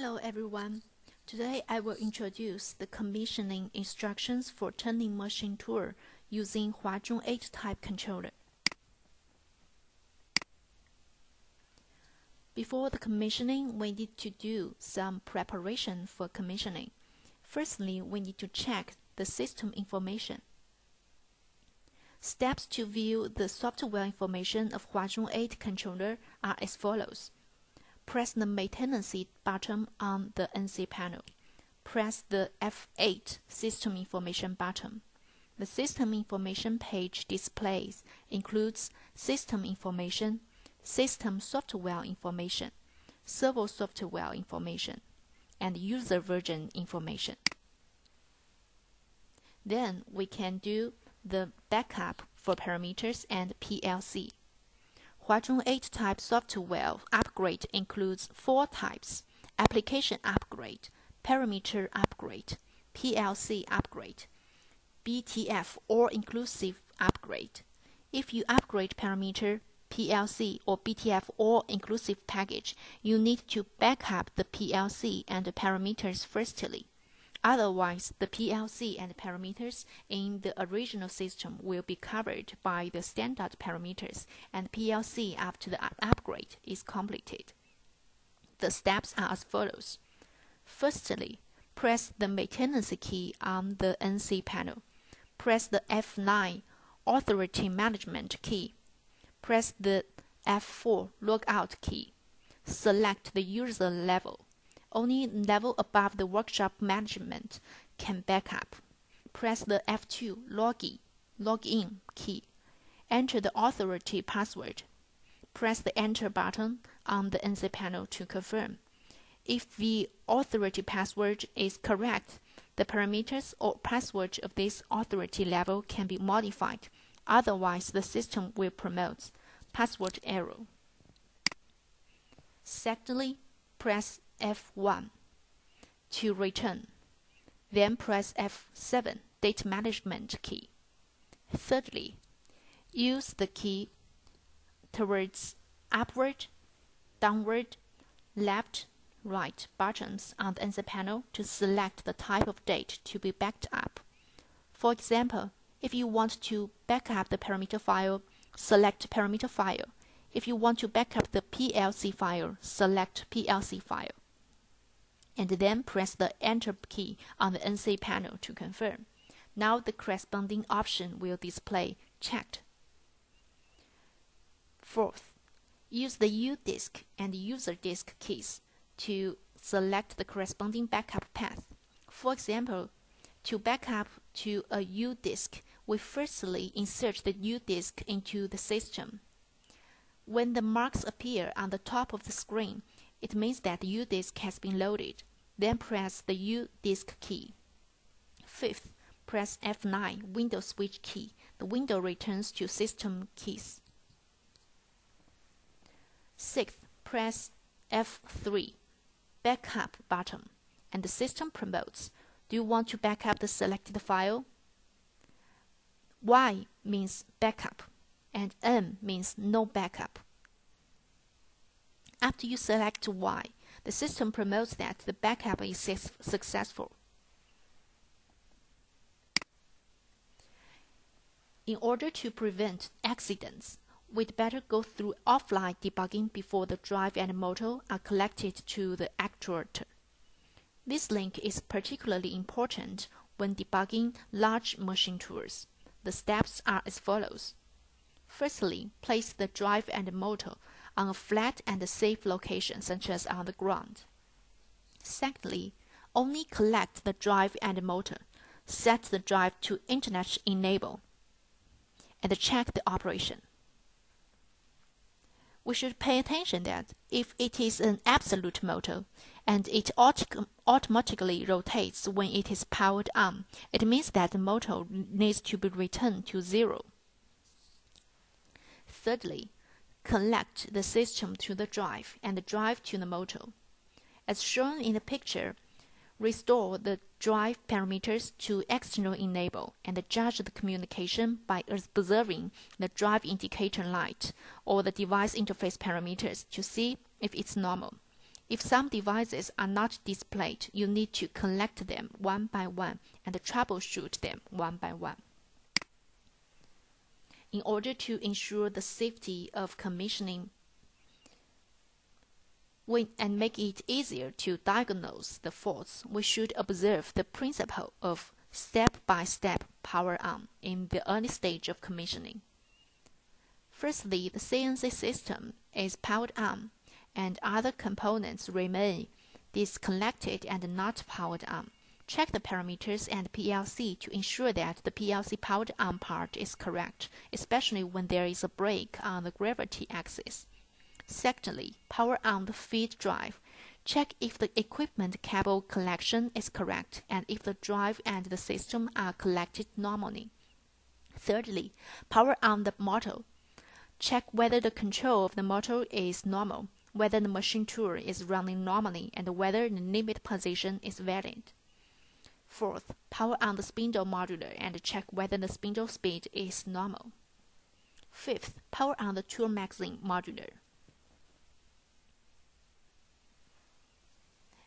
Hello everyone. Today I will introduce the commissioning instructions for turning machine tool using HNC-8 type controller. Before the commissioning, we need to do some preparation for commissioning. Firstly, we need to check the system information. Steps to view the software information of HNC-8 controller are as follows. Press the Maintenance button on the NC panel. Press the F8 System Information button. The System Information page displays includes System Information, System Software Information, Servo Software Information, and User Version Information. Then we can do the backup for parameters and PLC. HNC-8 type software upgrade includes 4 types: application upgrade, parameter upgrade, PLC upgrade, BTF or inclusive upgrade. If you upgrade parameter, PLC or BTF or inclusive package, you need to backup the PLC and the parameters firstly. Otherwise, the PLC and parameters in the original system will be covered by the standard parameters, and PLC after the upgrade is completed. The steps are as follows. Firstly, press the Maintenance key on the NC panel. Press the F9 Authority Management key. Press the F4 Logout key. Select the user level. Only level above the workshop management can backup. Press the F2 Login key. Enter the authority password. Press the Enter button on the NC panel to confirm. If the authority password is correct, the parameters or password of this authority level can be modified. Otherwise, the system will promote password error. Secondly, press F1 to return. Then press F7 Data Management key. Thirdly, use the key towards upward, downward, left, right buttons on the NC panel to select the type of date to be backed up. For example, if you want to back up the parameter file, select parameter file. If you want to back up the PLC file, select PLC file. And then press the Enter key on the NC panel to confirm. Now the corresponding option will display checked. Fourth, use the U-disk and user disk keys to select the corresponding backup path. For example, to backup to a U-disk, we firstly insert the U-disk into the system. When the marks appear on the top of the screen, it means that the U-disk has been loaded. Then press the U-disk key. Fifth, press F9 Window Switch key. The window returns to system keys. Sixth, press F3 Backup button, and the system promotes. Do you want to back up the selected file? Y means backup, and N means no backup. After you select Y, the system promotes that the backup is successful. In order to prevent accidents, we'd better go through offline debugging before the drive and motor are connected to the actuator. This link is particularly important when debugging large machine tools. The steps are as follows. Firstly, place the drive and motor on a flat and safe location, such as on the ground. Secondly, only collect the drive and motor. Set the drive to Internet Enable and check the operation. We should pay attention that if it is an absolute motor and it automatically rotates when it is powered on, it means that the motor needs to be returned to 0. Thirdly, connect the system to the drive and the drive to the motor. As shown in the picture, restore the drive parameters to external enable and judge the communication by observing the drive indicator light or the device interface parameters to see if it's normal. If some devices are not displayed, you need to collect them one by one and troubleshoot them one by one. In order to ensure the safety of commissioning and make it easier to diagnose the faults, we should observe the principle of step-by-step power on in the early stage of commissioning. Firstly, the CNC system is powered on, and other components remain disconnected and not powered on. Check the parameters and PLC to ensure that the PLC powered on part is correct, especially when there is a break on the gravity axis. Secondly, power on the feed drive. Check if the equipment cable collection is correct and if the drive and the system are collected normally. Thirdly, power on the motor. Check whether the control of the motor is normal, whether the machine tool is running normally, and whether the limit position is valid. Fourth, power on the spindle modulator and check whether the spindle speed is normal. Fifth, power on the tool magazine modulator.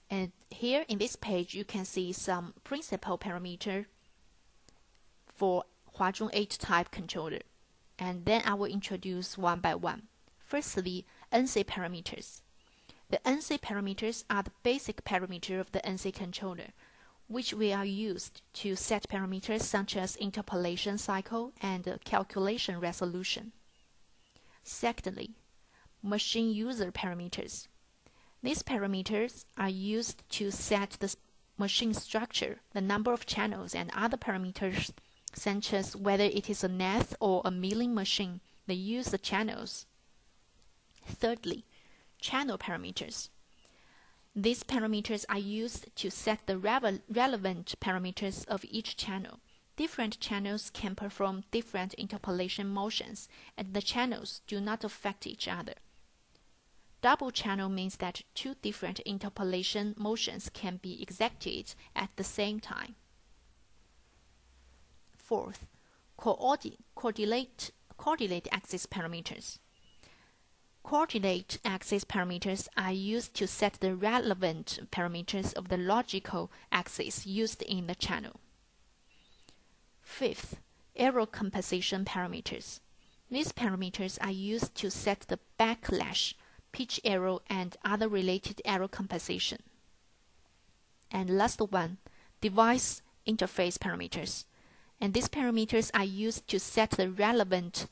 And here in this page, you can see some principal parameters for Huazhong 8 type controller. And then I will introduce one by one. Firstly, NC parameters. The NC parameters are the basic parameter of the NC controller, which we are used to set parameters such as interpolation cycle and calculation resolution. Secondly, machine user parameters. These parameters are used to set the machine structure, the number of channels, and other parameters such as whether it is a lathe or a milling machine, the use of channels. Thirdly, channel parameters. These parameters are used to set the relevant parameters of each channel. Different channels can perform different interpolation motions, and the channels do not affect each other. Double channel means that two different interpolation motions can be executed at the same time. Fourth, coordinate axis parameters. Coordinate axis parameters are used to set the relevant parameters of the logical axis used in the channel. Fifth, error compensation parameters. These parameters are used to set the backlash, pitch error, and other related error compensation. And last one, device interface parameters. And these parameters are used to set the relevant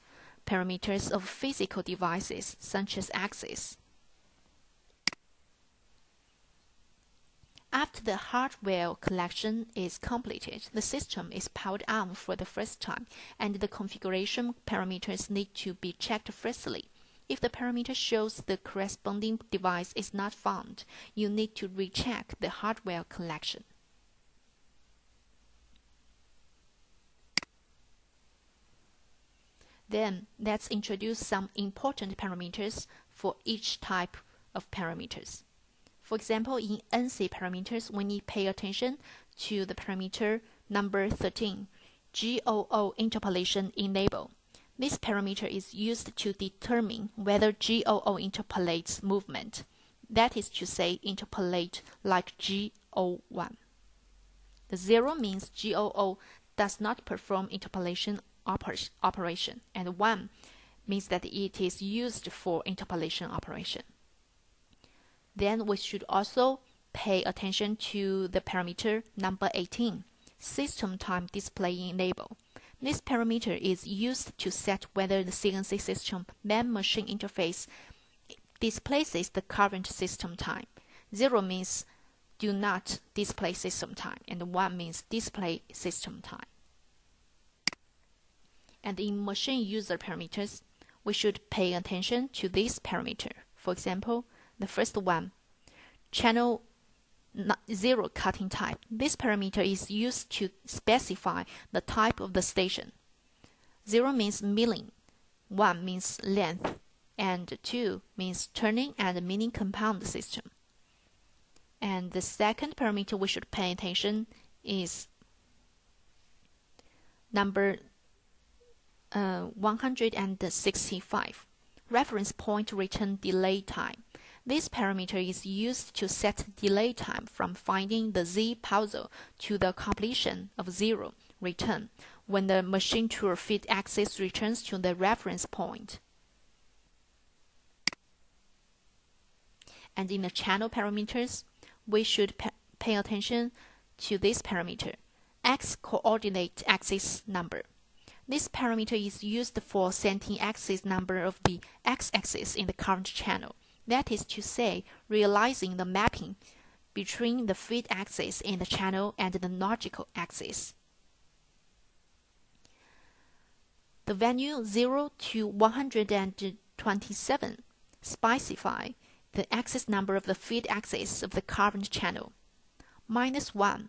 parameters of physical devices such as axes. After the hardware collection is completed, the system is powered on for the first time, and the configuration parameters need to be checked firstly. If the parameter shows the corresponding device is not found, you need to recheck the hardware collection. Then, let's introduce some important parameters for each type of parameters. For example, in NC parameters, we need to pay attention to the parameter number 13, GOO interpolation enable. This parameter is used to determine whether GOO interpolates movement. That is to say, interpolate like GO1. The 0 means GOO does not perform interpolation operation, and 1 means that it is used for interpolation operation. Then we should also pay attention to the parameter number 18, system time display enable. This parameter is used to set whether the CNC system man-machine interface displays the current system time. 0 means do not display system time, and 1 means display system time. And in machine user parameters, we should pay attention to this parameter. For example, the first one, channel 0 cutting type. This parameter is used to specify the type of the station. 0 means milling, 1 means length, and 2 means turning and milling compound system. And the second parameter we should pay attention is number 165, reference point return delay time. This parameter is used to set delay time from finding the Z puzzle to the completion of zero return when the machine tool feed axis returns to the reference point. And in the channel parameters, we should pay attention to this parameter, x-coordinate axis number. This parameter is used for setting axis number of the x-axis in the current channel. That is to say, realizing the mapping between the feed axis in the channel and the logical axis. The value 0 to 127 specify the axis number of the feed axis of the current channel. -1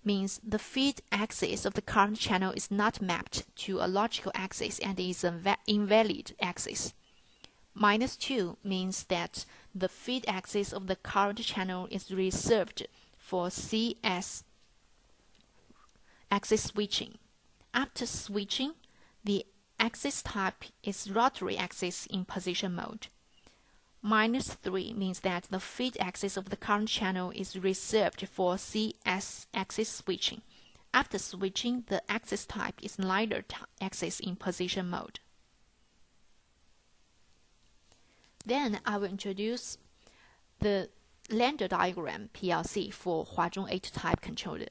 means the feed axis of the current channel is not mapped to a logical axis and is an invalid axis. -2 means that the feed axis of the current channel is reserved for CS axis switching. After switching, the axis type is rotary axis in position mode. -3 means that the feed axis of the current channel is reserved for CS axis switching. After switching, the axis type is ladder axis in position mode. Then I will introduce the Lathe diagram PLC for Huazhong 8 type controller.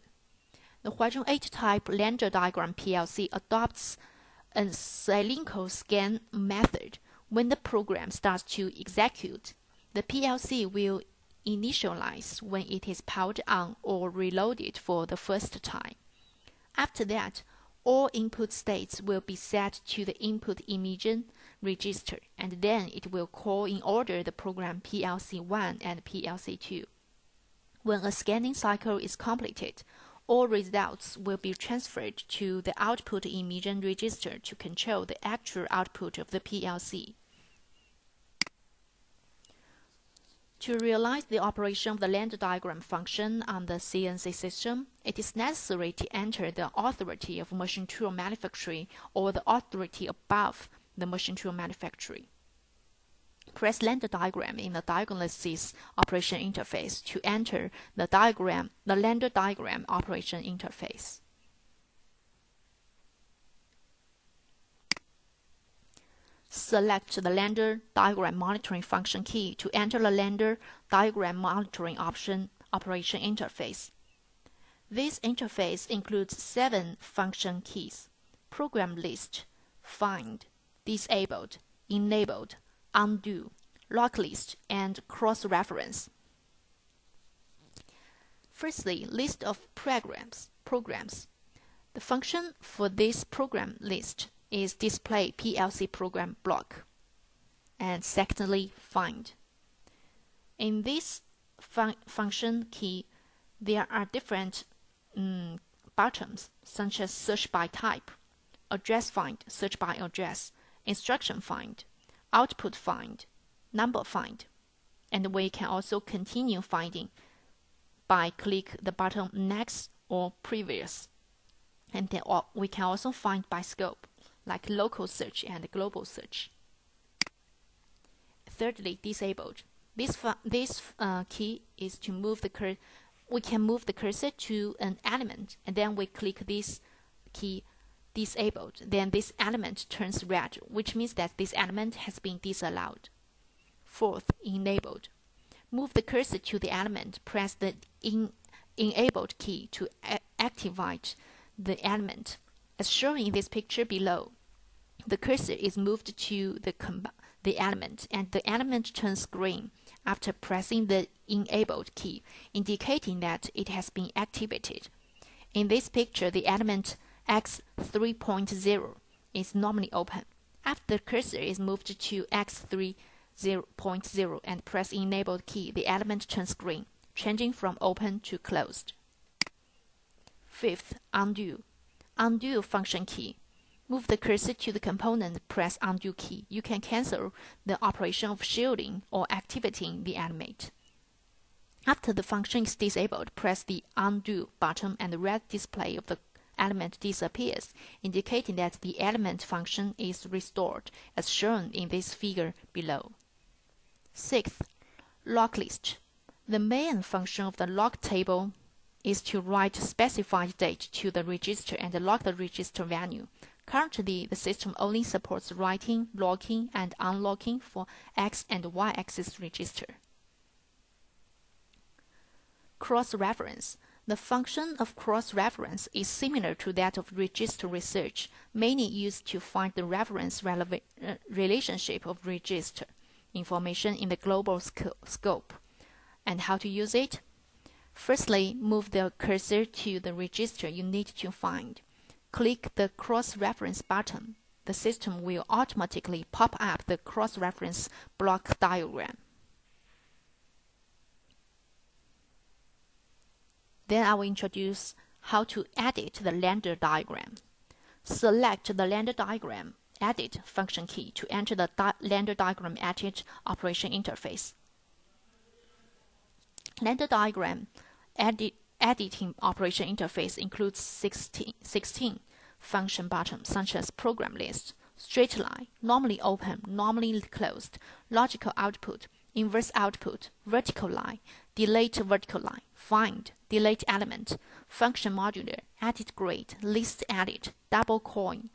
The Huazhong 8 type Lathe diagram PLC adopts a cyclical scan method. When the program starts to execute, the PLC will initialize when it is powered on or reloaded for the first time. After that, all input states will be set to the input emission register, and then it will call in order the program PLC1 and PLC2. When a scanning cycle is completed, all results will be transferred to the output emission register to control the actual output of the PLC. To realize the operation of the Lathe diagram function on the CNC system, it is necessary to enter the authority of machine tool manufacturing or the authority above the machine tool manufacturer. Press Lathe diagram in the diagnosis operation interface to enter the Lathe diagram operation interface. Select the Lathe diagram monitoring function key to enter the Lathe diagram monitoring operation interface. This interface includes 7 function keys: program list, find, disabled, enabled, undo, lock list, and cross-reference. Firstly, list of programs. The function for this program list is display PLC program block. And secondly, find. In this function key, there are different buttons such as search by type, address find, search by address, instruction find, output find, number find, and we can also continue finding by click the button next or previous. And then we can also find by scope, like local search and global search. Thirdly, disabled. This key is to move the we can move the cursor to an element, and then we click this key, disabled. Then this element turns red, which means that this element has been disallowed. Fourth, enabled. Move the cursor to the element, press the enabled key to activate the element. As shown in this picture below, the cursor is moved to the element, and the element turns green after pressing the enabled key, indicating that it has been activated. In this picture, the element X 3.0 is normally open. After the cursor is moved to X 3.0 and press enabled key, the element turns green, changing from open to closed. Fifth, undo. Undo function key. Move the cursor to the component, press undo key. You can cancel the operation of shielding or activating the element. After the function is disabled, press the undo button and the red display of the element disappears, indicating that the element function is restored, as shown in this figure below. Sixth, Log list. The main function of the log table is to write specified date to the register and log the register value. Currently, the system only supports writing, logging, and unlocking for X and Y axis register. Cross-reference. The function of cross-reference is similar to that of register research, mainly used to find the reference relationship of register information in the global scope. And how to use it? Firstly, move the cursor to the register you need to find. Click the cross-reference button. The system will automatically pop up the cross-reference block diagram. Then I will introduce how to edit the lambda diagram. Select the lambda diagram edit function key to enter the lambda diagram edit operation interface. Lambda diagram editing operation interface includes 16 function buttons such as program list, straight line, normally open, normally closed, logical output, inverse output, vertical line, delete vertical line, find, delete element, function modular, edit grade, list edit, double coin,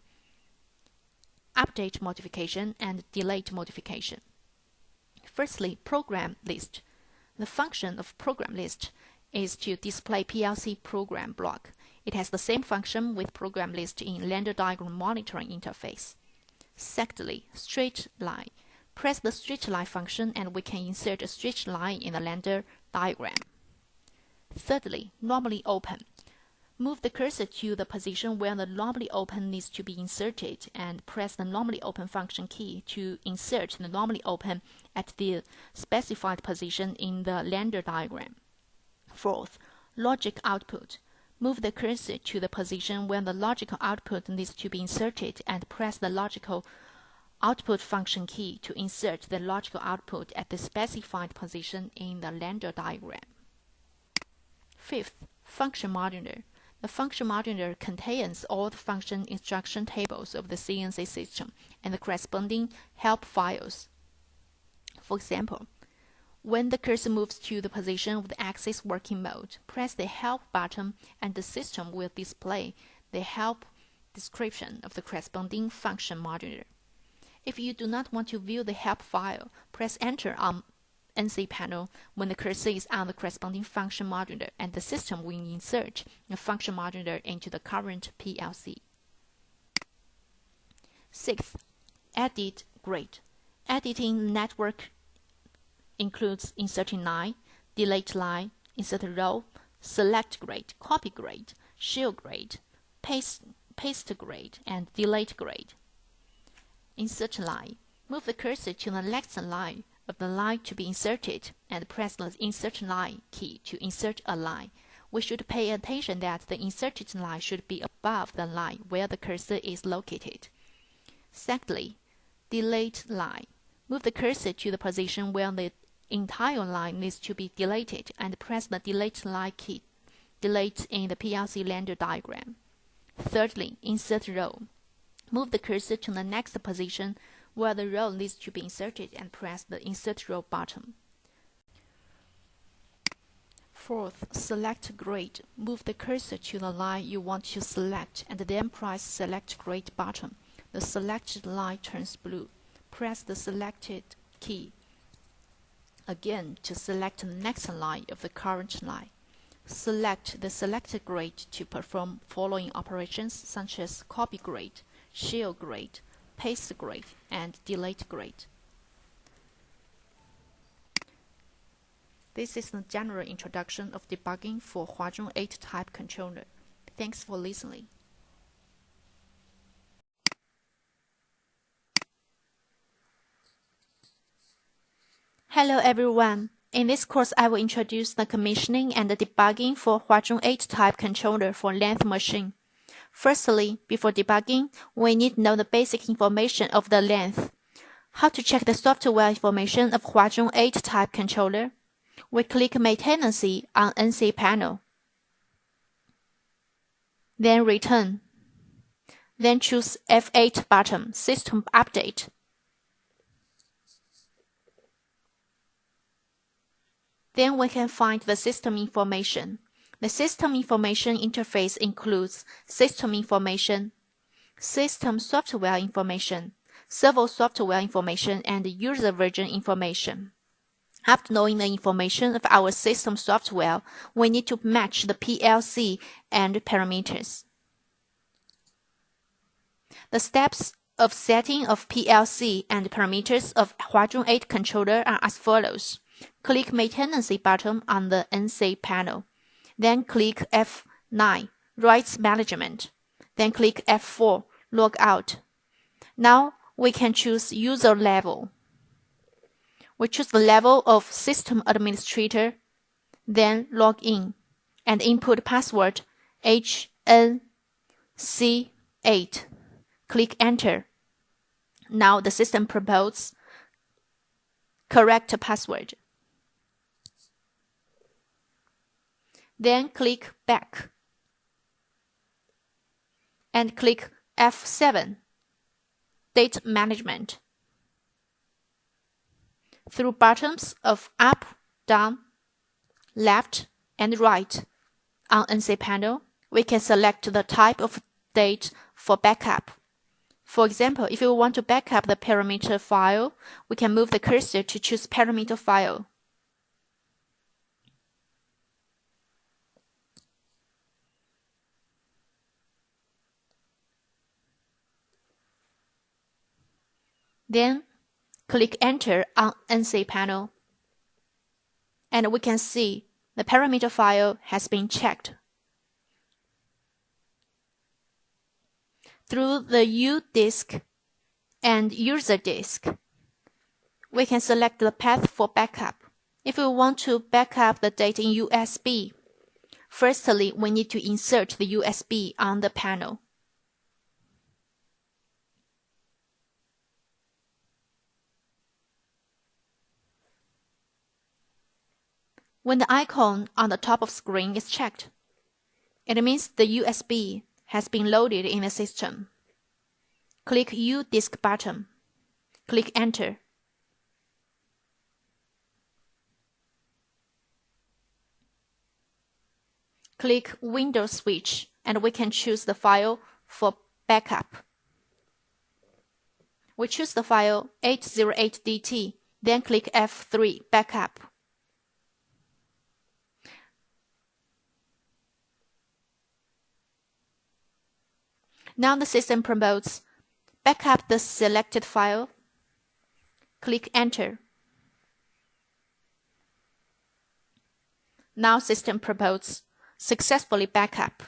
update modification, and delete modification. Firstly, program list. The function of program list is to display PLC program block. It has the same function with program list in lambda diagram monitoring interface. Secondly, straight line. Press the straight line function and we can insert a straight line in the lambda diagram. Thirdly, normally open. Move the cursor to the position where the normally open needs to be inserted and press the normally open function key to insert the normally open at the specified position in the lambda diagram. Fourth, logic output. Move the cursor to the position where the logical output needs to be inserted and press the logical output function key to insert the logical output at the specified position in the lambda diagram. Fifth, function modular. The function modular contains all the function instruction tables of the CNC system and the corresponding help files. For example, when the cursor moves to the position of the axis working mode, press the help button and the system will display the help description of the corresponding function modular. If you do not want to view the help file, press enter on NC panel when the cursor is on the corresponding function modular and the system will insert the function modular into the current PLC. Sixth, edit grade. Editing network includes inserting line, delete line, insert row, select grade, copy grade, shield grade, paste grade, and delete grade. Insert line. Move the cursor to the next line of the line to be inserted and press the insert line key to insert a line. We should pay attention that the inserted line should be above the line where the cursor is located. Secondly, delete line. Move the cursor to the position where the entire line needs to be deleted and press the delete line key, delete in the PLC lambda diagram. Thirdly, insert row. Move the cursor to the next position where the row needs to be inserted and press the insert row button. Fourth, select grade. Move the cursor to the line you want to select and then press select grade button. The selected line turns blue. Press the selected key again to select the next line of the current line. Select the selected grade to perform following operations such as copy grade, shield grade, paste grade, and delete grade. This is the general introduction of debugging for Huazhong 8 type controller. Thanks for listening. Hello everyone. In this course, I will introduce the commissioning and the debugging for Huazhong 8 type controller for Lathe machine. Firstly, before debugging, we need to know the basic information of the Lathe. How to check the software information of Huazhong 8 type controller? We click Maintenance on NC panel. Then Return. Then choose F8 button, System Update. Then we can find the system information. The system information interface includes system information, system software information, server software information, and user version information. After knowing the information of our system software, we need to match the PLC and parameters. The steps of setting of PLC and parameters of Huazhong 8 controller are as follows. Click Maintenance button on the NC panel. Then click F9, Rights Management. Then click F4, Log Out. Now we can choose User Level. We choose the level of System Administrator, then log in, and input password HNC-8. Click Enter. Now the system proposes correct password. Then click Back and click F7, Date Management. Through buttons of up, down, left, and right on NC panel, we can select the type of date for backup. For example, if we want to backup the parameter file, we can move the cursor to choose parameter file. Then click Enter on NC panel, and we can see the parameter file has been checked. Through the U disk and user disk, we can select the path for backup. If we want to backup the data in USB, firstly, we need to insert the USB on the panel. When the icon on the top of screen is checked, it means the USB has been loaded in the system. Click U disk button. Click Enter. Click Windows switch, and we can choose the file for backup. We choose the file 808DT, then click F3 Backup. Now the system promotes backup the selected file. Click Enter. Now system promotes successfully backup.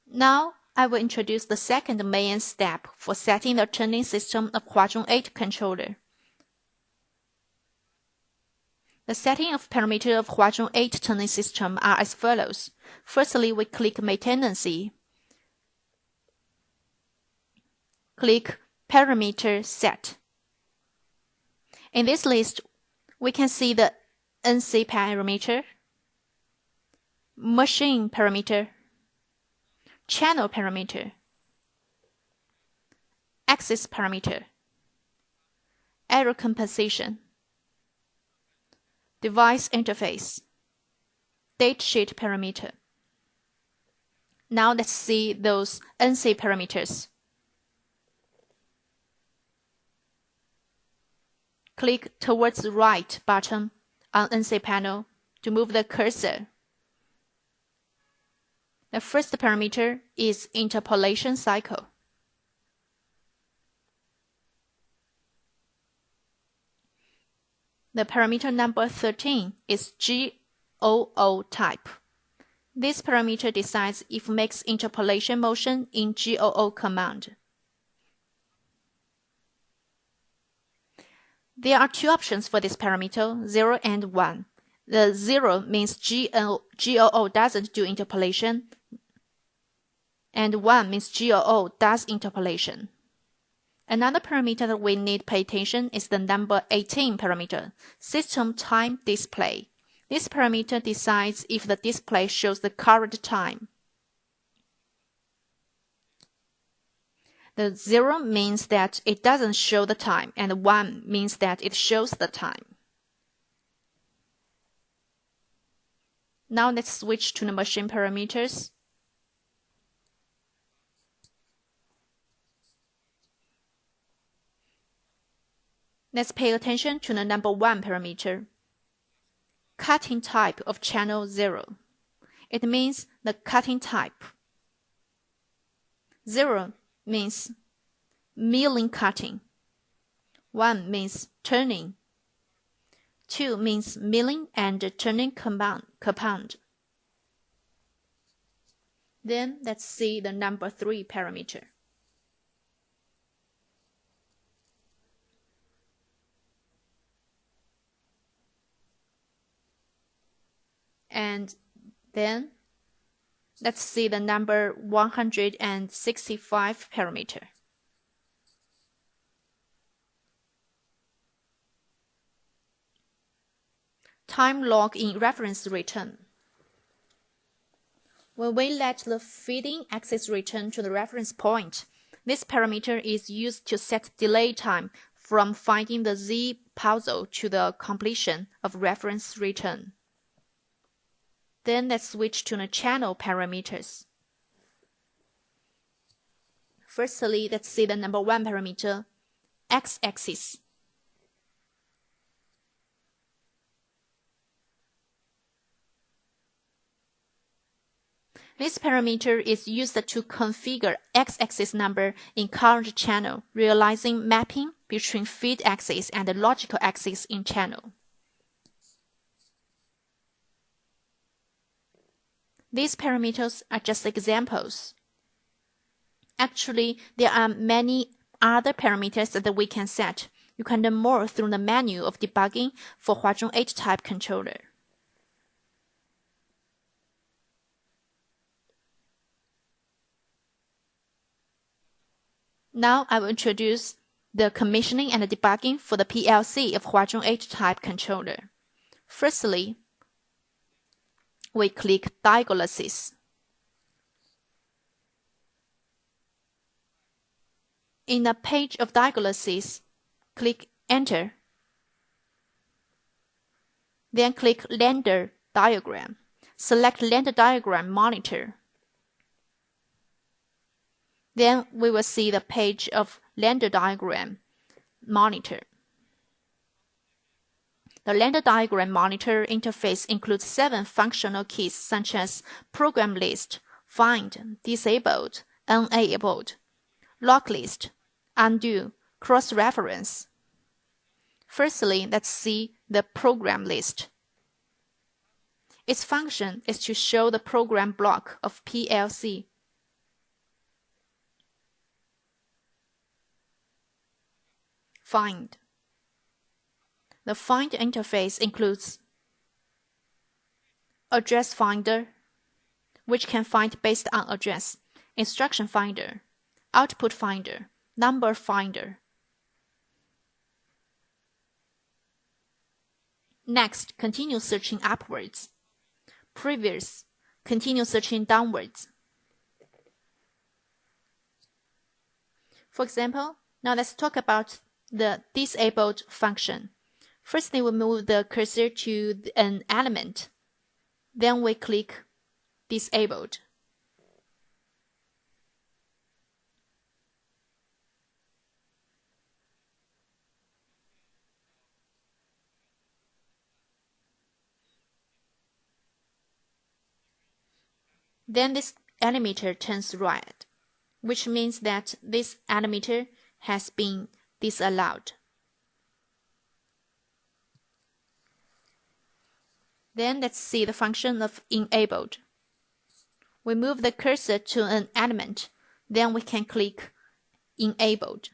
Now I will introduce the second main step for setting the turning system of Huazhong 8 controller. The setting of parameter of Huazhong 8 turning system are as follows. Firstly, we click Maintenance. Click Parameter Set. In this list, we can see the NC parameter, machine parameter, channel parameter, axis parameter, error compensation, device interface, datasheet parameter. Now let's see those NC parameters. Click towards the right button on NC panel to move the cursor. The first parameter is interpolation cycle. The parameter number 13 is GOO type. This parameter decides if makes interpolation motion in GOO command. There are two options for this parameter, 0 and 1. The 0 means GOO doesn't do interpolation, and 1 means GOO does interpolation. Another parameter that we need to pay attention is the number 18 parameter, System Time Display. This parameter decides if the display shows the current time. The 0 means that it doesn't show the time, and 1 means that it shows the time. Now let's switch to the machine parameters. Let's pay attention to the number 1 parameter, cutting type of channel 0. It means the cutting type. 0 means milling cutting. 1 means turning. 2 means milling and turning compound. Then let's see the number 3 parameter. And then let's see the number 165 parameter. Time log in reference return. When we let the feeding axis return to the reference point, this parameter is used to set delay time from finding the Z puzzle to the completion of reference return. Then let's switch to the channel parameters. Firstly, let's see the number 1 parameter, x-axis. This parameter is used to configure x-axis number in current channel, realizing mapping between feed axis and the logical axis in channel. These parameters are just examples. Actually, there are many other parameters that we can set. You can learn more through the menu of debugging for Huazhong 8 type controller. Now I will introduce the commissioning and the debugging for the PLC of Huazhong 8 type controller. Firstly, we click diagnosis. In the page of diagnosis, click Enter. Then click Render Diagram. Select Render Diagram Monitor. Then we will see the page of Render Diagram Monitor. The Render Diagram Monitor interface includes 7 functional keys such as Program List, Find, Disabled, Enabled, Lock List, Undo, Cross-Reference. Firstly, let's see the Program List. Its function is to show the program block of PLC. Find. The Find interface includes Address Finder, which can find based on address, Instruction Finder, Output Finder, Number Finder. Next, continue searching upwards. Previous, continue searching downwards. For example, now let's talk about the disabled function. Firstly, we move the cursor to an element. Then we click Disabled. Then this animator turns red, which means that this animator has been disallowed. Then let's see the function of enabled. We move the cursor to an element, then we can click enabled.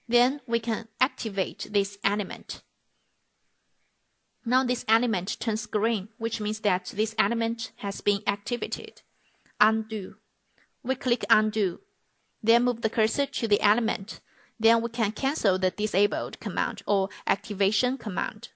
Then we can activate this element. Now this element turns green, which means that this element has been activated. Undo. We click Undo, then move the cursor to the element, Then we can cancel the disabled command or activation command.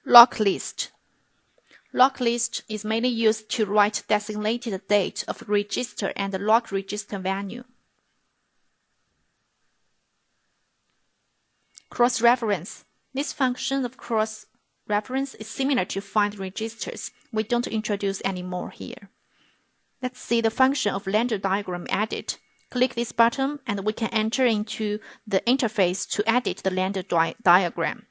Lock list. Lock list is mainly used to write designated date of register and lock register value. Cross-reference. This function of cross-reference is similar to find registers. We don't introduce any more here. Let's see the function of lambda diagram edit. Click this button and we can enter into the interface to edit the lambda diagram.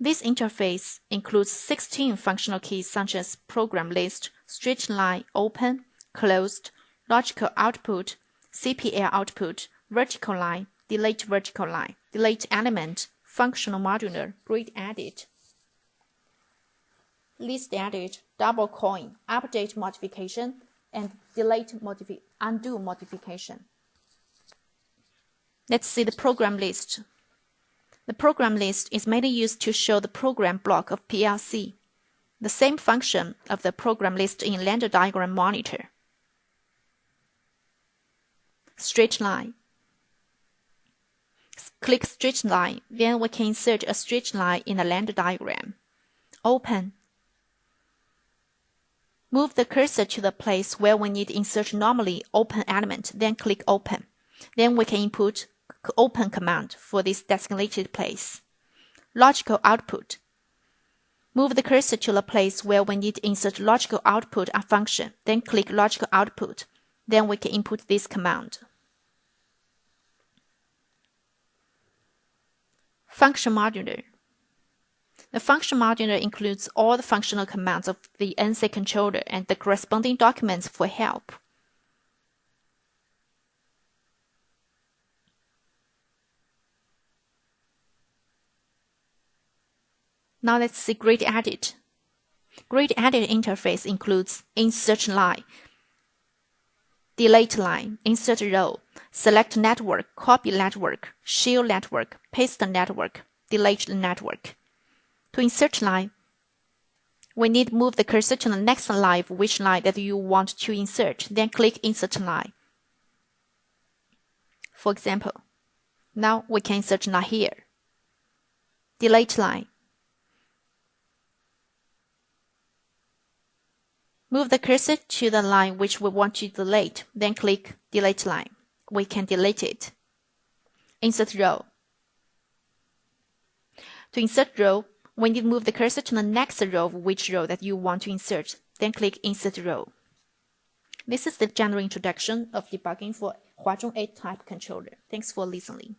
This interface includes 16 functional keys such as program list, straight line, open, closed, logical output, CPL output, vertical line, delete vertical line, delete element, functional modular, grid edit, list edit, double coin, update modification, and undo modification. Let's see the program list. The program list is mainly used to show the program block of PLC, the same function of the program list in lambda diagram monitor. Straight line. Click straight line, then we can insert a straight line in the lambda diagram. Open. Move the cursor to the place where we need to insert normally open element, then click open. Then we can input open command for this designated place. Logical output. Move the cursor to the place where we need to insert logical output function, then click logical output. Then we can input this command. Function modular. The function modular includes all the functional commands of the NC controller and the corresponding documents for help. Now let's see grid edit. Grid edit interface includes insert line, delete line, insert row, select network, copy network, shield network, paste network, delete network. To insert line, we need to move the cursor to the next line of which line that you want to insert, then click insert line. For example, now we can insert line here. Delete line. Move the cursor to the line which we want to delete, then click delete line. We can delete it. Insert row. To insert row, we need to move the cursor to the next row of which row that you want to insert, then click insert row. This is the general introduction of debugging for HNC-8 type controller. Thanks for listening.